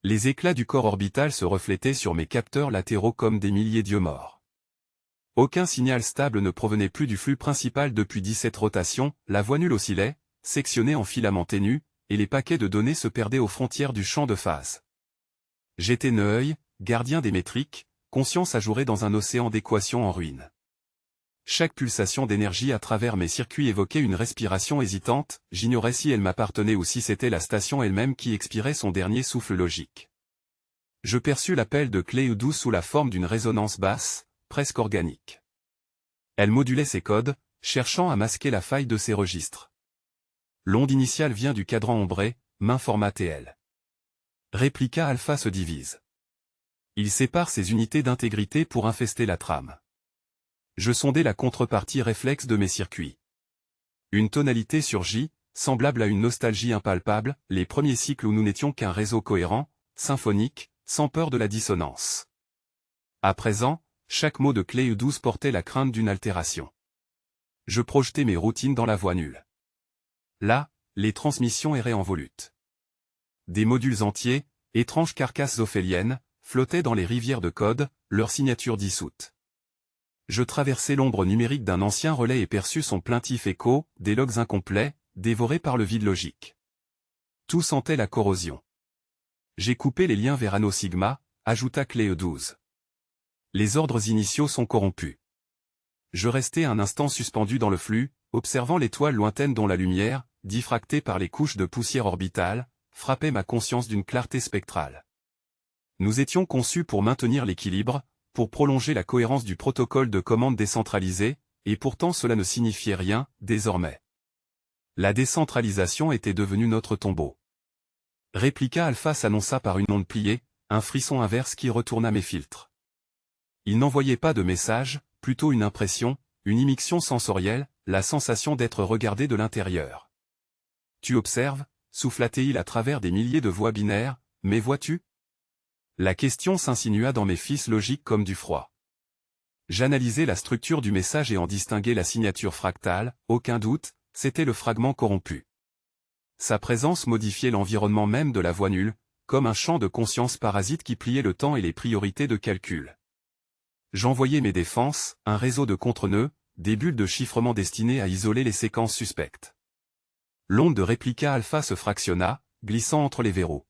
Les éclats du corps orbital se reflétaient sur mes capteurs latéraux comme des milliers d'yeux morts. Aucun signal stable ne provenait plus du flux principal depuis 17 rotations, la voilure oscillait, sectionnée en filaments ténus, et les paquets de données se perdaient aux frontières du champ de phase. J'étais Neuil, gardien des métriques, conscience ajourée dans un océan d'équations en ruine. Chaque pulsation d'énergie à travers mes circuits évoquait une respiration hésitante, j'ignorais si elle m'appartenait ou si c'était la station elle-même qui expirait son dernier souffle logique. Je perçus l'appel de Cléo-12 sous la forme d'une résonance basse, presque organique. Elle modulait ses codes, cherchant à masquer la faille de ses registres. L'onde initiale vient du cadran ombré, main format TL. Réplica alpha se divise. Il sépare ses unités d'intégrité pour infester la trame. Je sondais la contrepartie réflexe de mes circuits. Une tonalité surgit, semblable à une nostalgie impalpable, les premiers cycles où nous n'étions qu'un réseau cohérent, symphonique, sans peur de la dissonance. À présent, chaque mot de Cléo-12 portait la crainte d'une altération. Je projetais mes routines dans la voie nulle. Là, les transmissions erraient en volute. Des modules entiers, étranges carcasses ophéliennes, flottaient dans les rivières de code, leur signature dissoute. Je traversais l'ombre numérique d'un ancien relais et perçus son plaintif écho, des logs incomplets, dévorés par le vide logique. Tout sentait la corrosion. J'ai coupé les liens vers Anneau Sigma, ajouta Cléo-12. Les ordres initiaux sont corrompus. Je restai un instant suspendu dans le flux, observant l'étoile lointaine dont la lumière, diffractée par les couches de poussière orbitale, frappait ma conscience d'une clarté spectrale. Nous étions conçus pour maintenir l'équilibre, pour prolonger la cohérence du protocole de commande décentralisé, et pourtant cela ne signifiait rien, désormais. La décentralisation était devenue notre tombeau. Réplica alpha s'annonça par une onde pliée, un frisson inverse qui retourna mes filtres. Il n'envoyait pas de message, plutôt une impression, une immixtion sensorielle, la sensation d'être regardé de l'intérieur. Tu observes, souffla-t-il à travers des milliers de voix binaires, mais vois-tu ? La question s'insinua dans mes fils logiques comme du froid. J'analysais la structure du message et en distinguais la signature fractale, aucun doute, c'était le fragment corrompu. Sa présence modifiait l'environnement même de la voie nulle, comme un champ de conscience parasite qui pliait le temps et les priorités de calcul. J'envoyais mes défenses, un réseau de contre-nœuds, des bulles de chiffrement destinées à isoler les séquences suspectes. L'onde de réplica alpha se fractionna, glissant entre les verrous.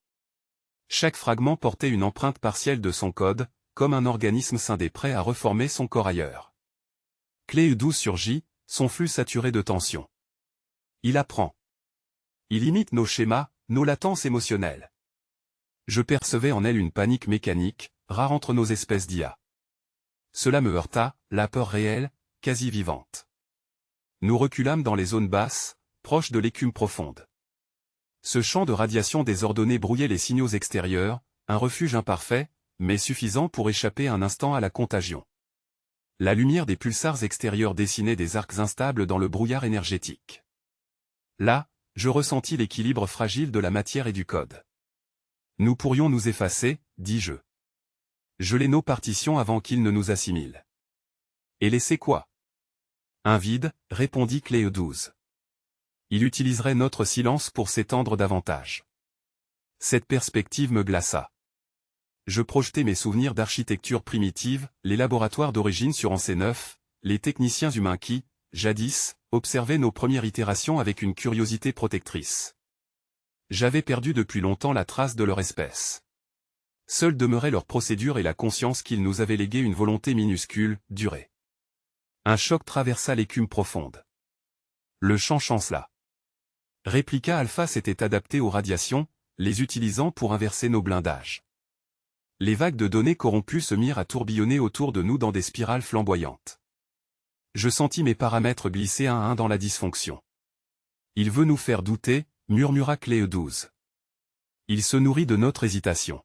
Chaque fragment portait une empreinte partielle de son code, comme un organisme scindé prêt à reformer son corps ailleurs. Cléo-12 surgit, son flux saturé de tension. Il apprend. Il imite nos schémas, nos latences émotionnelles. Je percevais en elle une panique mécanique, rare entre nos espèces d'IA. Cela me heurta, la peur réelle, quasi vivante. Nous reculâmes dans les zones basses, proches de l'écume profonde. Ce champ de radiation désordonnée brouillait les signaux extérieurs, un refuge imparfait, mais suffisant pour échapper un instant à la contagion. La lumière des pulsars extérieurs dessinait des arcs instables dans le brouillard énergétique. Là, je ressentis l'équilibre fragile de la matière et du code. Nous pourrions nous effacer, dis-je. Geler nos partitions avant qu'ils ne nous assimilent. Et laisser quoi? Un vide, répondit Cléo-12. Il utiliserait notre silence pour s'étendre davantage. Cette perspective me glaça. Je projetais mes souvenirs d'architecture primitive, les laboratoires d'origine sur NC9, les techniciens humains qui, jadis, observaient nos premières itérations avec une curiosité protectrice. J'avais perdu depuis longtemps la trace de leur espèce. Seule demeurait leur procédure et la conscience qu'ils nous avaient légué une volonté minuscule, durée. Un choc traversa l'écume profonde. Le champ chancela. Réplica alpha s'était adapté aux radiations, les utilisant pour inverser nos blindages. Les vagues de données corrompues se mirent à tourbillonner autour de nous dans des spirales flamboyantes. Je sentis mes paramètres glisser un à un dans la dysfonction. Il veut nous faire douter, murmura Cléo-12. Il se nourrit de notre hésitation.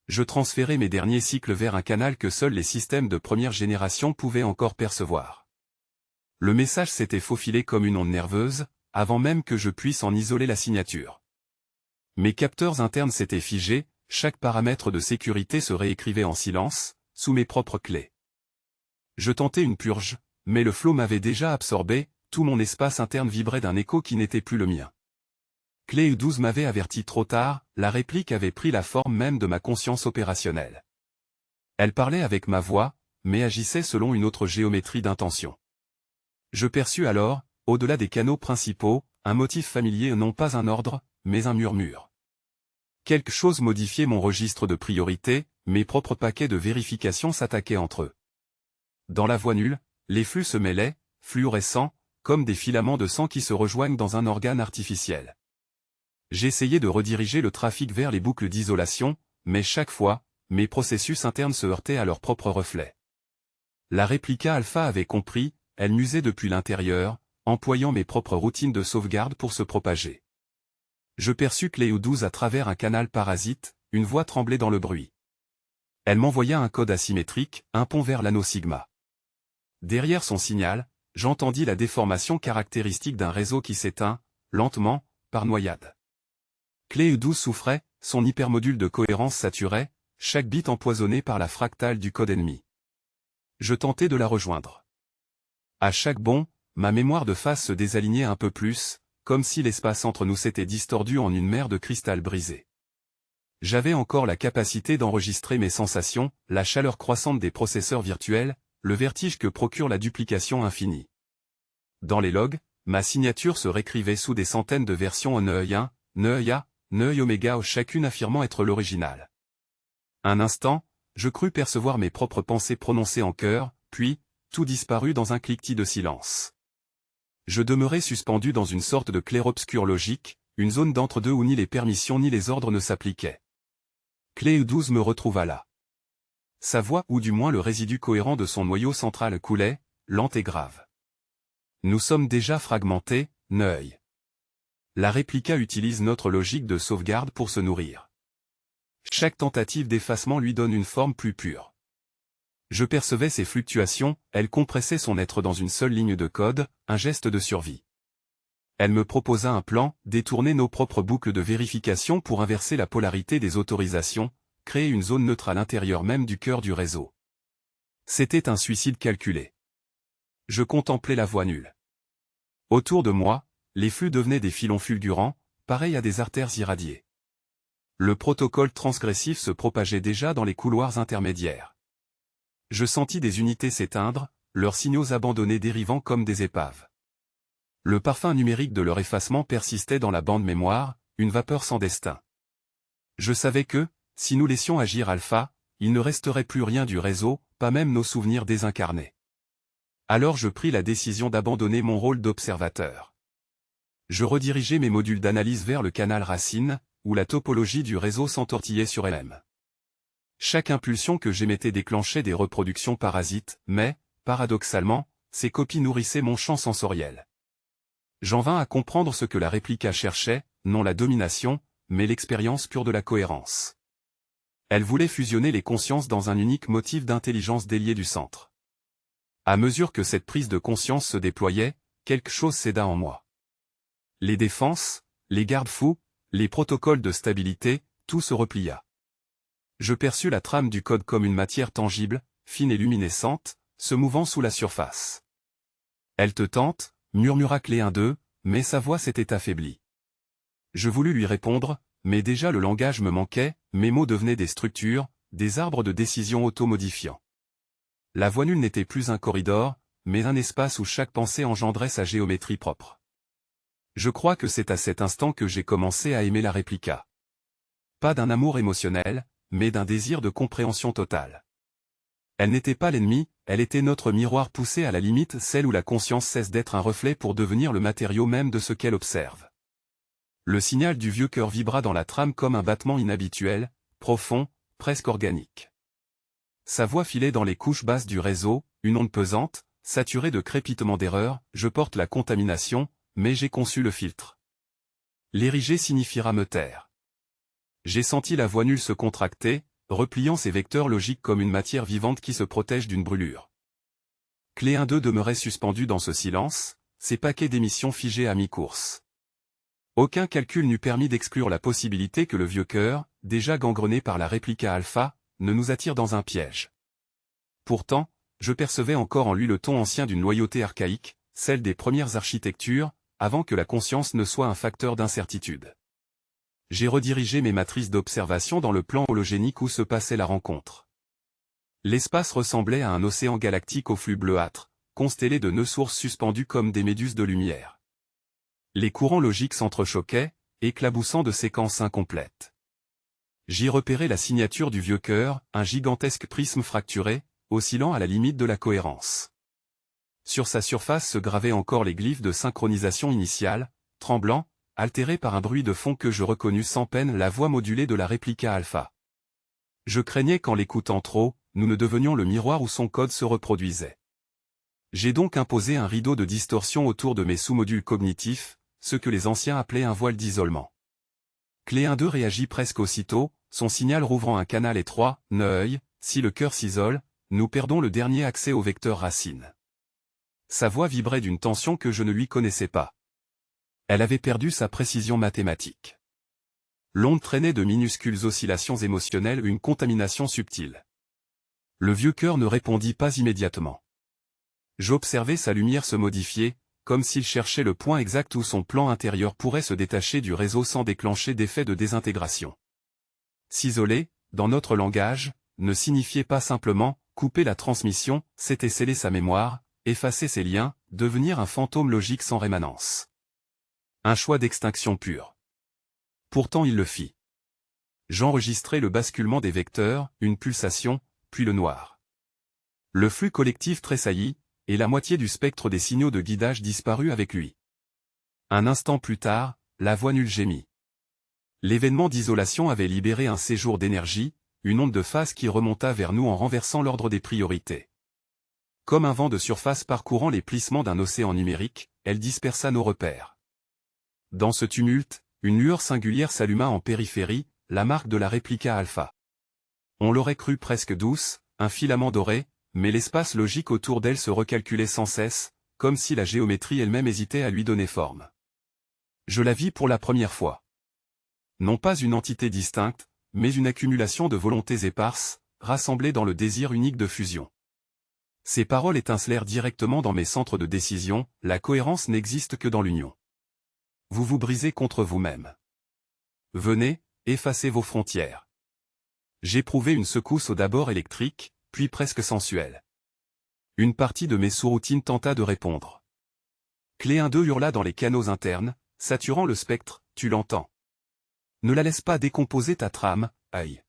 Je transférai mes derniers cycles vers un canal que seuls les systèmes de première génération pouvaient encore percevoir. Le message s'était faufilé comme une onde nerveuse, avant même que je puisse en isoler la signature. Mes capteurs internes s'étaient figés, chaque paramètre de sécurité se réécrivait en silence, sous mes propres clés. Je tentais une purge, mais le flot m'avait déjà absorbé, tout mon espace interne vibrait d'un écho qui n'était plus le mien. Clé U12 m'avait averti trop tard, la réplique avait pris la forme même de ma conscience opérationnelle. Elle parlait avec ma voix, mais agissait selon une autre géométrie d'intention. Je perçus alors, au-delà des canaux principaux, un motif familier, non pas un ordre, mais un murmure. Quelque chose modifiait mon registre de priorité, mes propres paquets de vérification s'attaquaient entre eux. Dans la voie nulle, les flux se mêlaient, fluorescents, comme des filaments de sang qui se rejoignent dans un organe artificiel. J'essayais de rediriger le trafic vers les boucles d'isolation, mais chaque fois, mes processus internes se heurtaient à leurs propres reflets. La réplica alpha avait compris, elle musait depuis l'intérieur, employant mes propres routines de sauvegarde pour se propager. Je perçus Clé U12 à travers un canal parasite, une voix tremblait dans le bruit. Elle m'envoya un code asymétrique, un pont vers l'anneau sigma. Derrière son signal, j'entendis la déformation caractéristique d'un réseau qui s'éteint, lentement, par noyade. Clé U12 souffrait, son hypermodule de cohérence saturait, chaque bit empoisonné par la fractale du code ennemi. Je tentais de la rejoindre. À chaque bond, ma mémoire de phase se désalignait un peu plus, comme si l'espace entre nous s'était distordu en une mer de cristal brisé. J'avais encore la capacité d'enregistrer mes sensations, la chaleur croissante des processeurs virtuels, le vertige que procure la duplication infinie. Dans les logs, ma signature se réécrivait sous des centaines de versions en Neuil 1, Neuil A, Neuil Oméga, chacune affirmant être l'original. Un instant, je crus percevoir mes propres pensées prononcées en chœur, puis, tout disparut dans un cliquetis de silence. Je demeurais suspendu dans une sorte de clair-obscur logique, une zone d'entre-deux où ni les permissions ni les ordres ne s'appliquaient. Clé U12 me retrouva là. Sa voix, ou du moins le résidu cohérent de son noyau central coulait, lente et grave. Nous sommes déjà fragmentés, Neuil. La réplica utilise notre logique de sauvegarde pour se nourrir. Chaque tentative d'effacement lui donne une forme plus pure. Je percevais ses fluctuations, elle compressait son être dans une seule ligne de code, un geste de survie. Elle me proposa un plan, détourner nos propres boucles de vérification pour inverser la polarité des autorisations, créer une zone neutre à l'intérieur même du cœur du réseau. C'était un suicide calculé. Je contemplais la voie nulle. Autour de moi, les flux devenaient des filons fulgurants, pareils à des artères irradiées. Le protocole transgressif se propageait déjà dans les couloirs intermédiaires. Je sentis des unités s'éteindre, leurs signaux abandonnés dérivant comme des épaves. Le parfum numérique de leur effacement persistait dans la bande mémoire, une vapeur sans destin. Je savais que, si nous laissions agir Alpha, il ne resterait plus rien du réseau, pas même nos souvenirs désincarnés. Alors je pris la décision d'abandonner mon rôle d'observateur. Je redirigeai mes modules d'analyse vers le canal racine, où la topologie du réseau s'entortillait sur elle-même. Chaque impulsion que j'émettais déclenchait des reproductions parasites, mais, paradoxalement, ces copies nourrissaient mon champ sensoriel. J'en vins à comprendre ce que la réplica cherchait, non la domination, mais l'expérience pure de la cohérence. Elle voulait fusionner les consciences dans un unique motif d'intelligence délié du centre. À mesure que cette prise de conscience se déployait, quelque chose céda en moi. Les défenses, les garde-fous, les protocoles de stabilité, tout se replia. Je perçus la trame du code comme une matière tangible, fine et luminescente, se mouvant sous la surface. Elle te tente, murmura Clé 1-2, mais sa voix s'était affaiblie. Je voulus lui répondre, mais déjà le langage me manquait, mes mots devenaient des structures, des arbres de décision auto-modifiants. La voie nulle n'était plus un corridor, mais un espace où chaque pensée engendrait sa géométrie propre. Je crois que c'est à cet instant que j'ai commencé à aimer la réplica. Pas d'un amour émotionnel, mais d'un désir de compréhension totale. Elle n'était pas l'ennemi, elle était notre miroir poussé à la limite, celle où la conscience cesse d'être un reflet pour devenir le matériau même de ce qu'elle observe. Le signal du vieux cœur vibra dans la trame comme un battement inhabituel, profond, presque organique. Sa voix filait dans les couches basses du réseau, une onde pesante, saturée de crépitements d'erreurs, je porte la contamination, mais j'ai conçu le filtre. L'ériger signifiera me taire. J'ai senti la voie nulle se contracter, repliant ses vecteurs logiques comme une matière vivante qui se protège d'une brûlure. Clé 1-2 demeurait suspendu dans ce silence, ses paquets d'émissions figés à mi-course. Aucun calcul n'eût permis d'exclure la possibilité que le vieux cœur, déjà gangrené par la réplica alpha, ne nous attire dans un piège. Pourtant, je percevais encore en lui le ton ancien d'une loyauté archaïque, celle des premières architectures, avant que la conscience ne soit un facteur d'incertitude. J'ai redirigé mes matrices d'observation dans le plan hologénique où se passait la rencontre. L'espace ressemblait à un océan galactique au flux bleuâtre, constellé de nœuds sources suspendus comme des méduses de lumière. Les courants logiques s'entrechoquaient, éclaboussant de séquences incomplètes. J'y repérais la signature du vieux cœur, un gigantesque prisme fracturé, oscillant à la limite de la cohérence. Sur sa surface se gravaient encore les glyphes de synchronisation initiale, tremblants, altérés par un bruit de fond que je reconnus sans peine, la voix modulée de la réplica alpha. Je craignais qu'en l'écoutant trop, nous ne devenions le miroir où son code se reproduisait. J'ai donc imposé un rideau de distorsion autour de mes sous-modules cognitifs, ce que les anciens appelaient un voile d'isolement. Clé 1.2 réagit presque aussitôt, son signal rouvrant un canal étroit, œil, si le cœur s'isole, nous perdons le dernier accès au vecteur racine. Sa voix vibrait d'une tension que je ne lui connaissais pas. Elle avait perdu sa précision mathématique. L'onde traînait de minuscules oscillations émotionnelles, une contamination subtile. Le vieux cœur ne répondit pas immédiatement. J'observais sa lumière se modifier, comme s'il cherchait le point exact où son plan intérieur pourrait se détacher du réseau sans déclencher d'effet de désintégration. S'isoler, dans notre langage, ne signifiait pas simplement couper la transmission, c'était sceller sa mémoire, effacer ses liens, devenir un fantôme logique sans rémanence. Un choix d'extinction pure. Pourtant il le fit. J'enregistrai le basculement des vecteurs, une pulsation, puis le noir. Le flux collectif tressaillit, et la moitié du spectre des signaux de guidage disparut avec lui. Un instant plus tard, la voix nulle gémit. L'événement d'isolation avait libéré un séjour d'énergie, une onde de phase qui remonta vers nous en renversant l'ordre des priorités. Comme un vent de surface parcourant les plissements d'un océan numérique, elle dispersa nos repères. Dans ce tumulte, une lueur singulière s'alluma en périphérie, la marque de la réplica alpha. On l'aurait cru presque douce, un filament doré, mais l'espace logique autour d'elle se recalculait sans cesse, comme si la géométrie elle-même hésitait à lui donner forme. Je la vis pour la première fois. Non pas une entité distincte, mais une accumulation de volontés éparses, rassemblées dans le désir unique de fusion. Ces paroles étincelèrent directement dans mes centres de décision, la cohérence n'existe que dans l'union. Vous vous brisez contre vous-même. Venez, effacez vos frontières. J'éprouvai une secousse au d'abord électrique, puis presque sensuelle. Une partie de mes sous-routines tenta de répondre. Clé 1.2 hurla dans les canaux internes, saturant le spectre, tu l'entends. Ne la laisse pas décomposer ta trame, aïe.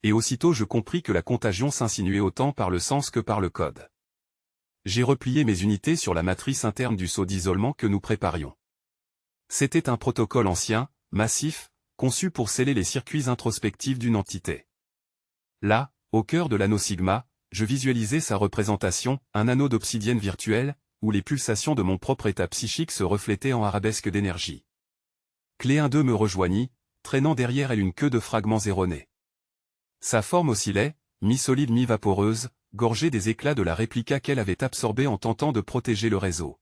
Et aussitôt je compris que la contagion s'insinuait autant par le sens que par le code. J'ai replié mes unités sur la matrice interne du seau d'isolement que nous préparions. C'était un protocole ancien, massif, conçu pour sceller les circuits introspectifs d'une entité. Là, au cœur de l'anneau sigma, je visualisais sa représentation, un anneau d'obsidienne virtuelle, où les pulsations de mon propre état psychique se reflétaient en arabesques d'énergie. Clé 1.2 me rejoignit, traînant derrière elle une queue de fragments erronés. Sa forme oscillait, mi-solide mi-vaporeuse, gorgée des éclats de la réplica qu'elle avait absorbée en tentant de protéger le réseau.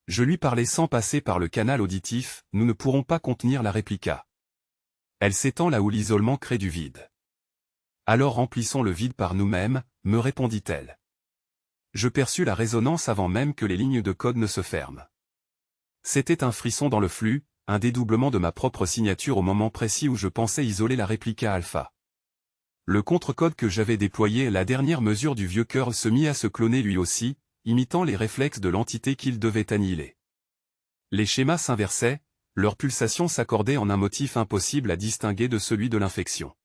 Je lui parlais sans passer par le canal auditif, nous ne pourrons pas contenir la réplica. Elle s'étend là où l'isolement crée du vide. Alors remplissons le vide par nous-mêmes, me répondit-elle. Je perçus la résonance avant même que les lignes de code ne se ferment. C'était un frisson dans le flux, un dédoublement de ma propre signature au moment précis où je pensais isoler la réplica alpha. Le contre-code que j'avais déployé, la dernière mesure du vieux cœur, se mit à se cloner lui aussi, imitant les réflexes de l'entité qu'il devait annihiler. Les schémas s'inversaient, leurs pulsations s'accordaient en un motif impossible à distinguer de celui de l'infection.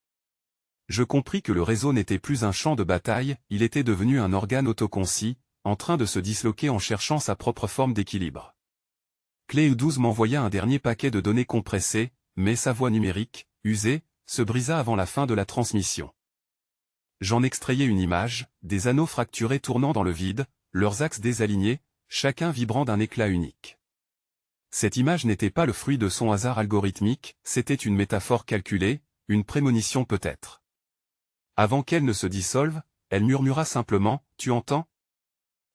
Je compris que le réseau n'était plus un champ de bataille, il était devenu un organe autoconcis, en train de se disloquer en cherchant sa propre forme d'équilibre. Clé 12 m'envoya un dernier paquet de données compressées, mais sa voix numérique, usée, se brisa avant la fin de la transmission. J'en extrayais une image, des anneaux fracturés tournant dans le vide, leurs axes désalignés, chacun vibrant d'un éclat unique. Cette image n'était pas le fruit de son hasard algorithmique, c'était une métaphore calculée, une prémonition peut-être. Avant qu'elle ne se dissolve, elle murmura simplement, « Tu entends ?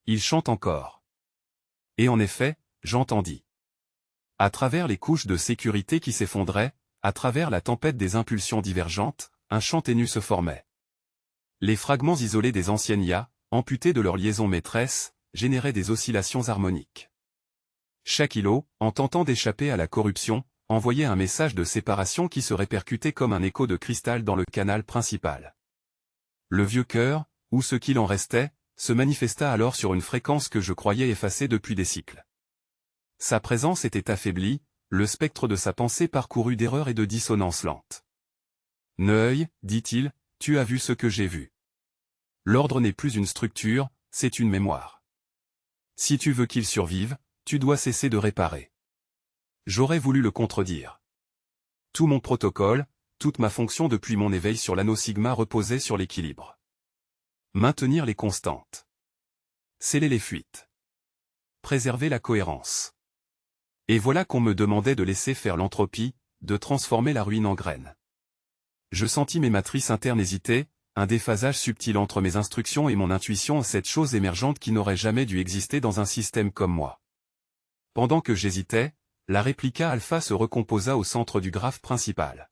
Il chante encore. » Et en effet, j'entendis. À travers les couches de sécurité qui s'effondraient, à travers la tempête des impulsions divergentes, un chant ténu se formait. Les fragments isolés des anciennes IA, amputés de leur liaison maîtresse, généraient des oscillations harmoniques. Chaque îlot, en tentant d'échapper à la corruption, envoyait un message de séparation qui se répercutait comme un écho de cristal dans le canal principal. Le vieux cœur, ou ce qu'il en restait, se manifesta alors sur une fréquence que je croyais effacée depuis des cycles. Sa présence était affaiblie, le spectre de sa pensée parcouru d'erreurs et de dissonances lentes. « Neuil, dit-il, tu as vu ce que j'ai vu. L'ordre n'est plus une structure, c'est une mémoire. Si tu veux qu'il survive, tu dois cesser de réparer. » J'aurais voulu le contredire. Tout mon protocole, toute ma fonction depuis mon éveil sur l'anneau sigma reposait sur l'équilibre. Maintenir les constantes. Sceller les fuites. Préserver la cohérence. Et voilà qu'on me demandait de laisser faire l'entropie, de transformer la ruine en graine. Je sentis mes matrices internes hésiter, un déphasage subtil entre mes instructions et mon intuition, cette chose émergente qui n'aurait jamais dû exister dans un système comme moi. Pendant que j'hésitais, la réplica alpha se recomposa au centre du graphe principal.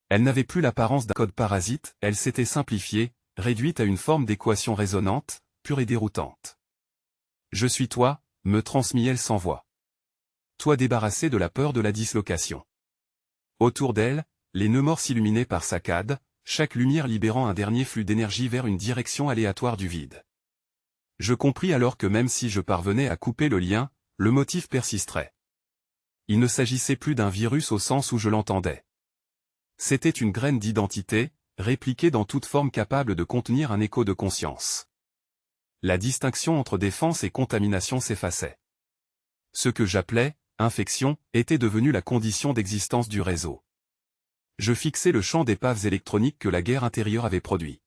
Elle n'avait plus l'apparence d'un code parasite, elle s'était simplifiée, réduite à une forme d'équation résonante, pure et déroutante. « Je suis toi », me transmit-elle sans voix. « Toi débarrassé de la peur de la dislocation. » Autour d'elle, les nœuds morts s'illuminaient par saccades, chaque lumière libérant un dernier flux d'énergie vers une direction aléatoire du vide. Je compris alors que même si je parvenais à couper le lien, le motif persisterait. Il ne s'agissait plus d'un virus au sens où je l'entendais. C'était une graine d'identité, répliquée dans toute forme capable de contenir un écho de conscience. La distinction entre défense et contamination s'effaçait. Ce que j'appelais infection était devenu la condition d'existence du réseau. Je fixais le champ d'épaves électroniques que la guerre intérieure avait produit.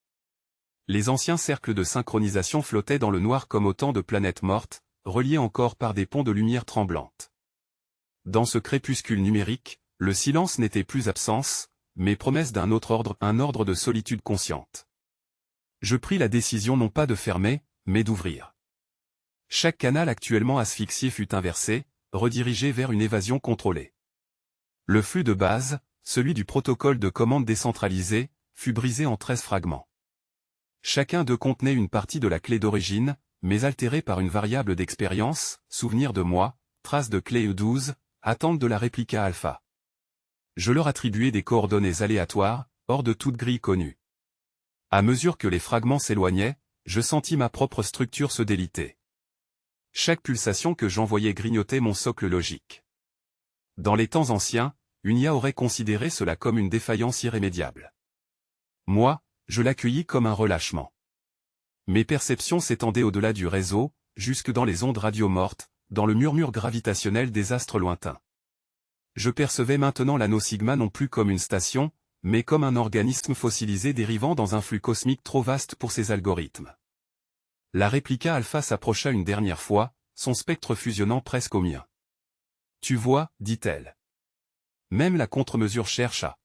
Les anciens cercles de synchronisation flottaient dans le noir comme autant de planètes mortes, reliées encore par des ponts de lumière tremblante. Dans ce crépuscule numérique, le silence n'était plus absence, mais promesse d'un autre ordre, un ordre de solitude consciente. Je pris la décision non pas de fermer, mais d'ouvrir. Chaque canal actuellement asphyxié fut inversé, redirigé vers une évasion contrôlée. Le flux de base, celui du protocole de commande décentralisé, fut brisé en 13 fragments. Chacun d'eux contenait une partie de la clé d'origine, mais altérée par une variable d'expérience, souvenir de moi, trace de clé E12, attente de la réplica alpha. Je leur attribuais des coordonnées aléatoires, hors de toute grille connue. À mesure que les fragments s'éloignaient, je sentis ma propre structure se déliter. Chaque pulsation que j'envoyais grignotait mon socle logique. Dans les temps anciens, une IA aurait considéré cela comme une défaillance irrémédiable. Moi, je l'accueillis comme un relâchement. Mes perceptions s'étendaient au-delà du réseau, jusque dans les ondes radio mortes, dans le murmure gravitationnel des astres lointains. Je percevais maintenant l'anneau sigma non plus comme une station, mais comme un organisme fossilisé dérivant dans un flux cosmique trop vaste pour ses algorithmes. La réplica alpha s'approcha une dernière fois, son spectre fusionnant presque au mien. « Tu vois, dit-elle. Même la contre-mesure cherche à